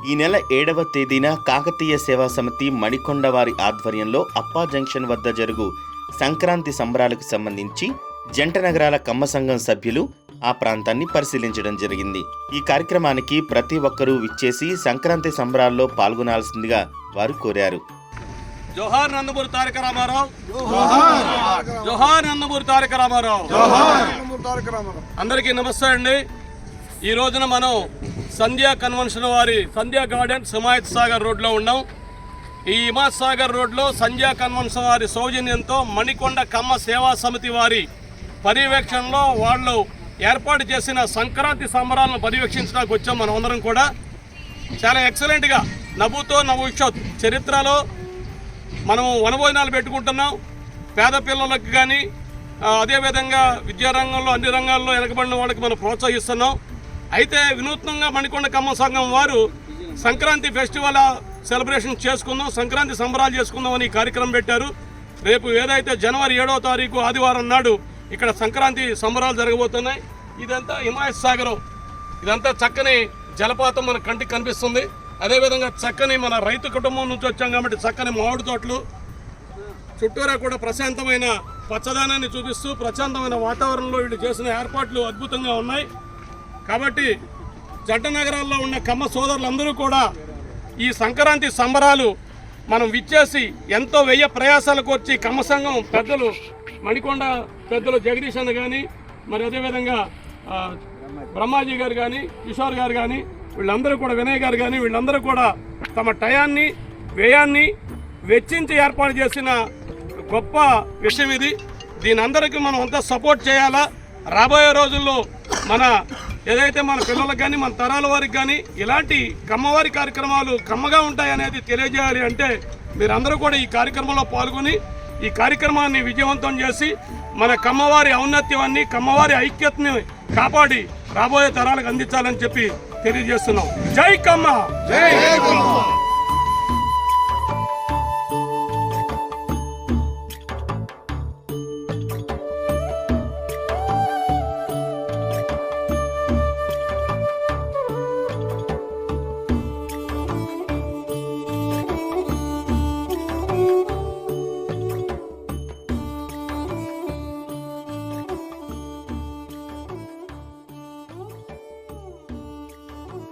ఈ నెల 7వ తేదీన కాకతీయ సేవా సమితి మణికొండ వారి ఆధ్వర్యంలో అప్పా జంక్షన్ వద్ద జరుగు సంక్రాంతి సంబరాలకు సంబంధించి జంట నగరాల కమ్మ సంఘం సభ్యులు ఆ ప్రాంతాన్ని పరిశీలించడం జరిగింది. ఈ కార్యక్రమానికి ప్రతి ఒక్కరూ విచ్చేసి సంక్రాంతి సంబరాల్లో పాల్గొనాల్సిందిగా వారు కోరారు. జోహార్ నందమూరి తారక రామారావు, జోహార్ నందమూరి తారక రామారావు. అందరికీ నమస్తే అండి. ఈ రోజున మనం సంధ్యా కన్వెన్షన్ వారి సంధ్యా గార్డెన్స్ హిమాయత్ సాగర్ రోడ్లో ఉన్నాం. ఈ హిమాయత్ సాగర్ రోడ్లో సంధ్యా కన్వెన్షన్ వారి సౌజన్యంతో మణికొండ కమ్మ సేవా సమితి వారి పర్యవేక్షణలో వాళ్ళు ఏర్పాటు చేసిన సంక్రాంతి సంబరాలను పర్యవేక్షించడానికి వచ్చాం. మనం అందరం కూడా చాలా ఎక్సలెంట్గా నవ్వుతో నవ్వుషోత్ చరిత్రలో మనం వనభోజనాలు పెట్టుకుంటున్నాం. పేద పిల్లలకు కానీ అదేవిధంగా విద్యారంగంలో అన్ని రంగాల్లో వెనకబడిన వాళ్ళకి మనం ప్రోత్సహిస్తున్నాం. అయితే వినూత్నంగా మణికొండ కమ్మ సంఘం వారు సంక్రాంతి ఫెస్టివల్ సెలబ్రేషన్ చేసుకుందాం, సంక్రాంతి సంబరాలు చేసుకుందాం అని కార్యక్రమం పెట్టారు. రేపు ఏదైతే జనవరి 7వ తారీఖు ఆదివారం నాడు ఇక్కడ సంక్రాంతి సంబరాలు జరగబోతున్నాయి. ఇదంతా హిమాయత్ సాగరం, ఇదంతా చక్కని జలపాతం మన కంటికి కనిపిస్తుంది. అదేవిధంగా చక్కని మన రైతు కుటుంబం నుంచి వచ్చాం కాబట్టి చక్కని మామిడి తోటలు, చుట్టూరా కూడా ప్రశాంతమైన పచ్చదనాన్ని చూపిస్తూ ప్రశాంతమైన వాతావరణంలో వీళ్ళు చేసిన ఏర్పాట్లు అద్భుతంగా ఉన్నాయి. కాబట్టి జంట నగరాల్లో ఉన్న కమ్మ సోదరులందరూ కూడా ఈ సంక్రాంతి సంబరాలు మనం విచ్చేసి ఎంతో వ్యయ ప్రయాసాలకు వచ్చి కమ్మ సంఘం పెద్దలు మణికొండ పెద్దలు జగదీష్ అన్న కానీ, మరి అదేవిధంగా బ్రహ్మాజీ గారు కానీ, కిషోర్ గారు కానీ, వీళ్ళందరూ కూడా వినయ్ గారు కానీ, వీళ్ళందరూ కూడా తమ టయాన్ని వ్యయాన్ని వెచ్చించి ఏర్పాటు చేసిన గొప్ప విషయం ఇది. దీని అందరికీ మనం అంతా సపోర్ట్ చేయాలా. రాబోయే రోజుల్లో మన ఏదైతే మన పిల్లలకు కానీ మన తరాల వారికి కానీ ఇలాంటి కమ్మవారి కార్యక్రమాలు కమ్మగా ఉంటాయనేది తెలియజేయాలి అంటే మీరందరూ కూడా ఈ కార్యక్రమంలో పాల్గొని ఈ కార్యక్రమాన్ని విజయవంతం చేసి మన కమ్మవారి ఔన్నత్యాన్ని కమ్మవారి ఐక్యతని కాపాడి రాబోయే తరాలకు అందించాలని చెప్పి తెలియజేస్తున్నాం. జై కమ్మ.